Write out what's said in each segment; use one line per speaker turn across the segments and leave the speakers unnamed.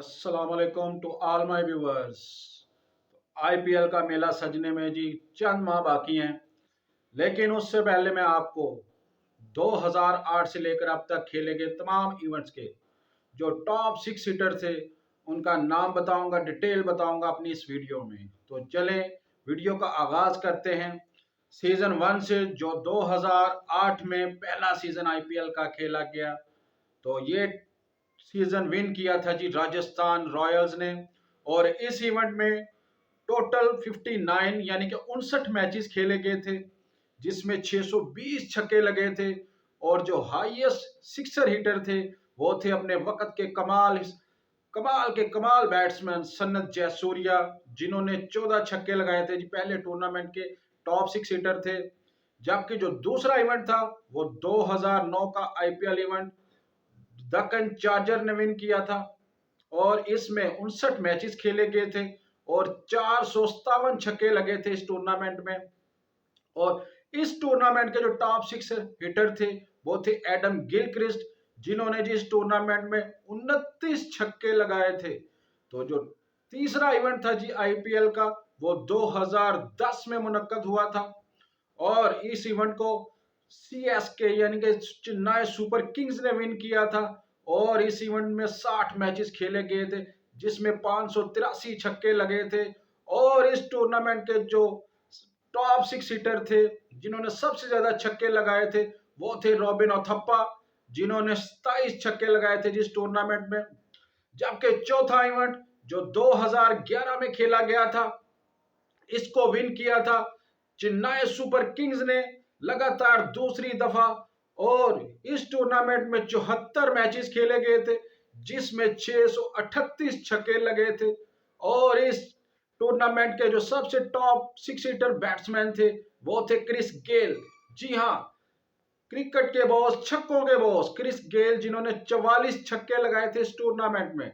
अस्सलामुअलैकुम to all my viewers. IPL का मेला सजने में जी चंद माह बाकी हैं, लेकिन उससे पहले मैं आपको 2008 से लेकर अब तक खेले गए तमाम इवेंट्स के जो टॉप सिक्स सीटर थे उनका नाम बताऊंगा, डिटेल बताऊंगा अपनी इस वीडियो में। तो चलें वीडियो का आगाज करते हैं सीजन वन से, जो 2008 में पहला सीजन आईपीएल का खेला गया। तो ये सीजन विन किया था जी राजस्थान रॉयल्स ने, और इस इवेंट में टोटल 59 यानी कि 59 मैचेस खेले गए थे, जिसमें 620 छक्के लगे थे। और जो हाईएस्ट सिक्सर हिटर थे वो थे अपने वक्त के कमाल कमाल के कमाल बैट्समैन सन्नत जयसूर्या, जिन्होंने 14 छक्के लगाए थे जी। पहले टूर्नामेंट के टॉप सिक्स हिटर थे। जबकि जो दूसरा इवेंट था वो 2009 का आईपीएल इवेंट दक्कन चार्जर ने विन किया था, और इसमें 59 मैचेस खेले गए थे और 457 छक्के लगे थे इस टूर्नामेंट में। और इस टूर्नामेंट के जो टॉप सिक्स हिटर थे वो थे एडम गिलक्रिस्ट, जिन्होंने जी इस टूर्नामेंट में 29 छक्के लगाए थे। तो जो तीसरा इवेंट था जी आईपीएल का वो 2010 में मुनक्कद हुआ था, और इस इवेंट को सीएसके यानी कि चेन्नई सुपर किंग्स ने विन किया था। और इस इवेंट में 60 मैचेस खेले गए थे, जिसमें 583 छक्के लगे थे। और इस टूर्नामेंट के जो टॉप सिक्स हिटर थे जिन्होंने सबसे ज्यादा छक्के लगाए थे वो थे रॉबिन ओथप्पा, जिन्होंने 27 छक्के लगाए थे जिस टूर्नामेंट में। जबकि चौथा इवेंट जो 2011 में खेला गया था, इसको विन किया था चेन्नई सुपर किंग्स ने लगातार दूसरी दफा। और इस टूर्नामेंट में 74 मैचेस खेले गए थे, जिसमें 638 छक्के लगे थे। और इस टूर्नामेंट के जो सबसे टॉप सिक्स हिटर बैट्समैन थे वो थे क्रिस गेल। जी हाँ, क्रिकेट के बॉस, छक्कों के बॉस क्रिस गेल, जिन्होंने 44 छक्के लगाए थे इस टूर्नामेंट में।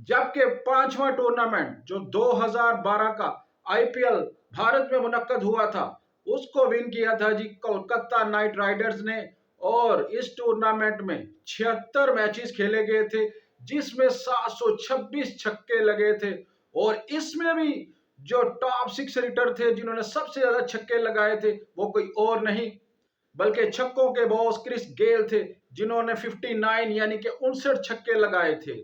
जबकि पांचवा टूर्नामेंट जो 2012 का आईपीएल भारत में मुनक्कद हुआ था, उसको विन किया था जी कोलकाता नाइट राइडर्स ने। और इस टूर्नामेंट में 76 मैचेस खेले गए थे, जिसमें 726 छक्के लगे थे। और इसमें भी जो टॉप सिक्स हिटर थे जिन्होंने सबसे ज्यादा छक्के लगाए थे वो कोई और नहीं बल्कि छक्कों के बॉस क्रिस गेल थे, जिन्होंने 59 यानी कि 59 छक्के लगाए थे।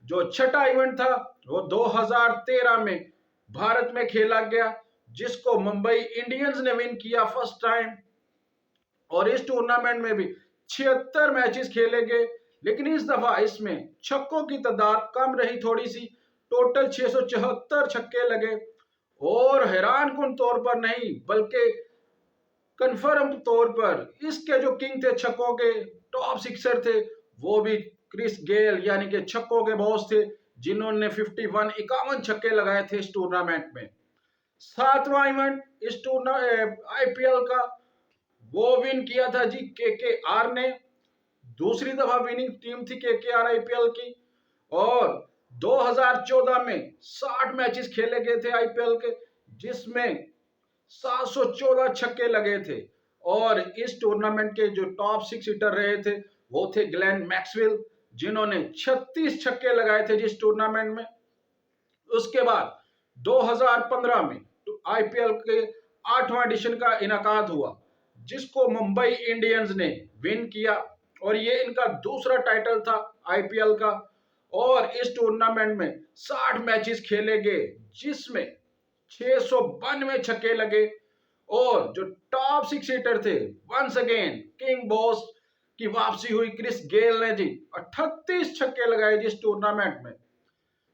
जो छठा इवेंट था वो 2013 में भारत में खेला गया, जिसको मुंबई इंडियंस ने विन किया फर्स्ट टाइम। और इस टूर्नामेंट में भी 76 मैचेस खेले गए, लेकिन इस दफा इसमें छक्कों की तादाद कम रही थोड़ी सी, टोटल 674 छक्के लगे। और हैरान कुन तौर पर नहीं बल्कि कंफर्म तौर पर इसके जो किंग थे, छक्कों के टॉप सिक्सर थे, वो भी क्रिस गेल यानी कि छक्कों के बॉस थे, जिन्होंने 51 छक्के लगाए थे इस टूर्नामेंट में। सातवां इवेंट इस आईपीएल का वो विन किया था जी केकेआर ने। दूसरी दफा विनिंग टीम थी केकेआर आईपीएल की। और 2014 में 60 मैचेस खेले गए थे आईपीएल के, जिसमें 714 छक्के लगे थे। और इस टूर्नामेंट के जो टॉप सिक्स हिटर रहे थे वो थे ग्लेन मैक्सवेल, जिन्होंने 36 छक्के लगाए थे जिस टूर्नामेंट में। उसके बाद 2015 में आईपीएल के 8वां एडिशन का इनाकाद हुआ, जिसको मुंबई इंडियंस ने विन किया, और ये इनका दूसरा टाइटल था आईपीएल का। और इस टूर्नामेंट में 60 मैचेस खेले गए, जिसमें 692 छक्के लगे। और जो टॉप सिक्स हिटर थे, वंस अगेन किंग बॉस की वापसी हुई, क्रिस गेल ने जी 38 छक्के लगाए जिस टूर्नामेंट में।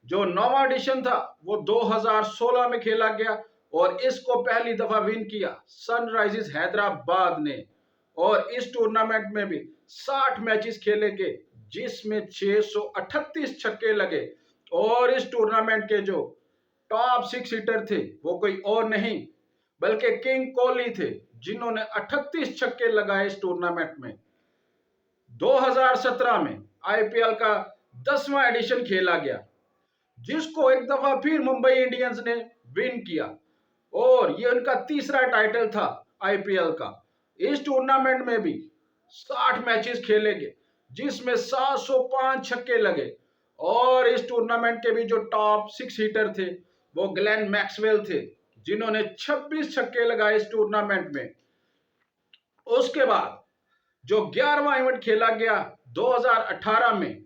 जो नौवां एडिशन था वो 2016 में खेला गया, और इसको पहली दफा विन किया सनराइजर्स हैदराबाद ने। और इस टूर्नामेंट में भी 60 मैचेस खेले गए, जिसमें 638 छक्के लगे। और इस टूर्नामेंट के जो टॉप सिक्स हिटर थे वो कोई और नहीं बल्कि किंग कोहली थे, जिन्होंने 38 छक्के लगाए इस टूर्नामेंट में। 2017 में आईपीएल का 10वां एडिशन खेला गया, जिसको एक दफा फिर मुंबई इंडियंस ने विन किया, और ये उनका तीसरा टाइटल था आईपीएल का। इस टूर्नामेंट में भी 60 मैचेस खेले गए, जिसमें 705 छक्के लगे। और इस टूर्नामेंट के भी जो टॉप 6 हिटर थे वो ग्लेन मैक्सवेल थे, जिन्होंने 26 छक्के लगाए इस टूर्नामेंट में। उसके बाद जो 11वां इवेंट खेला गया 2018 में,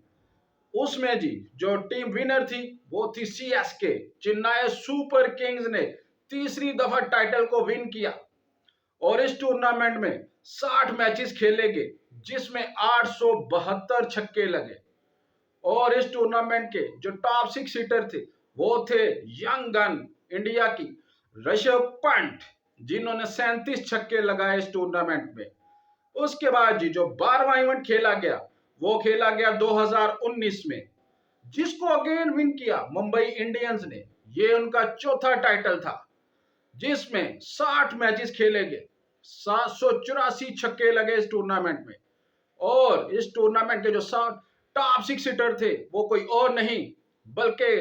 उसमें जी जो टीम विनर थी वो थी सीएसके, चेन्नई सुपर किंग्स ने तीसरी दफा टाइटल को विन किया। और इस टूर्नामेंट में 60 मैचेस खेले गए, जिसमें 872 छक्के लगे। और इस टूर्नामेंट के जो टॉप 6 हिटर थे वो थे यंग गन इंडिया की ऋषभ पंत, जिन्होंने 37 छक्के लगाए इस टूर्नामेंट में। उसके बाद जी जो 12वां इवेंट खेला गया वो खेला गया 2019 में, जिसको अगेन विन किया मुंबई इंडियंस ने। ये उनका चौथा टाइटल था, जिसमें 60 मैचेस खेले गए, 784 छक्के लगे इस टूर्नामेंट में। और इस टूर्नामेंट के जो टॉप 6 हिटर थे वो कोई और नहीं बल्कि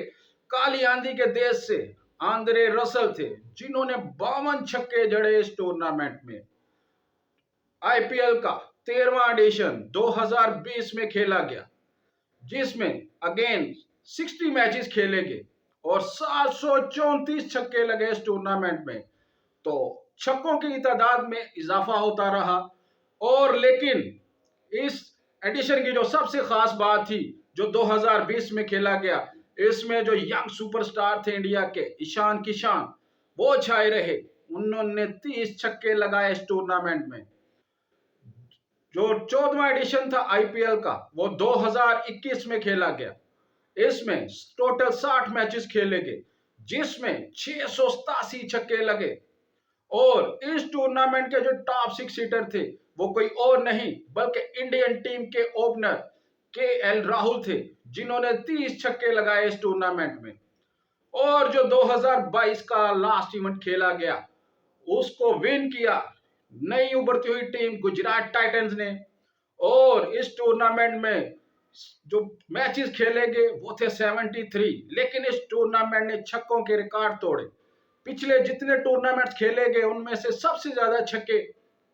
काली आंधी के देश से आंद्रे रसल थे, जिन्होंने 52 छक्के जड़े इस टूर्नामेंट में। आईपीएल का 13वां एडिशन 2020 में खेला गया, जिसमें अगेन 60 मैचेस खेले गए और 734 छक्के लगे इस टूर्नामेंट में। तो छक्कों की तादाद में इजाफा होता रहा। और लेकिन इस एडिशन की जो सबसे खास बात थी जो 2020 में खेला गया, इसमें जो यंग सुपरस्टार थे इंडिया के ईशान किशन, वो छाए रहे। उन्होंने 30 छक्के लगाए इस टूर्नामेंट में। जो 14वां एडिशन था आईपीएल का वो 2021 में खेला गया। इसमें टोटल 60 मैचेस खेले गए, जिसमें 687 छक्के लगे। और इस टूर्नामेंट के जो टॉप 6 हिटर थे वो कोई और नहीं बल्कि इंडियन टीम के ओपनर केएल राहुल थे, जिन्होंने 30 छक्के लगाए इस टूर्नामेंट में। और जो 2022 का लास्ट इवेंट खेला गया उसको विन किया नई उभरती हुई टीम गुजरात टाइटंस ने। और इस टूर्नामेंट में जो मैचेस खेले गए वो थे 73, लेकिन इस टूर्नामेंट ने छक्कों के रिकॉर्ड तोड़े। पिछले जितने टूर्नामेंट्स खेले गए उनमें से सबसे ज्यादा छक्के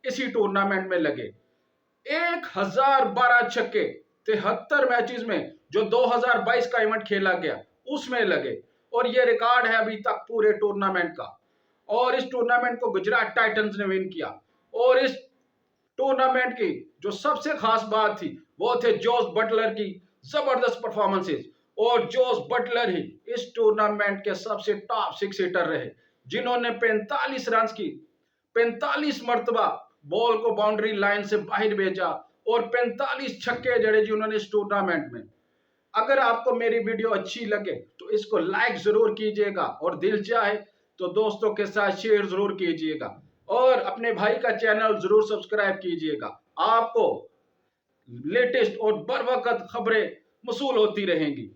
इसी टूर्नामेंट में लगे। 1012 छक्के 73 मैचेस में जो 2022 का इवेंट खेला गया उसमें लगे। और ये रिकॉर्ड है अभी तक पूरे टूर्नामेंट का। और इस टूर्नामेंट को गुजरात टाइटंस ने विन किया। और इस टूर्नामेंट की जो सबसे खास बात थी वो थे जोस बटलर की जबरदस्त परफॉर्मेंसेस। और जोस बटलर ही इस टूर्नामेंट के सबसे टॉप 6 हिटर रहे, जिन्होंने 45 रन की 45 मरतबा बॉल को बाउंड्री लाइन से बाहर भेजा और 45 छक्के जड़े जिन्होंने इस टूर्नामेंट में। अगर आपको मेरी वीडियो अच्छी लगे तो इसको लाइक जरूर कीजिएगा और दिल चाहे तो दोस्तों के साथ शेयर जरूर कीजिएगा और अपने भाई का चैनल जरूर सब्सक्राइब कीजिएगा। आपको लेटेस्ट और बर वक्त खबरें मौसूल होती रहेंगी।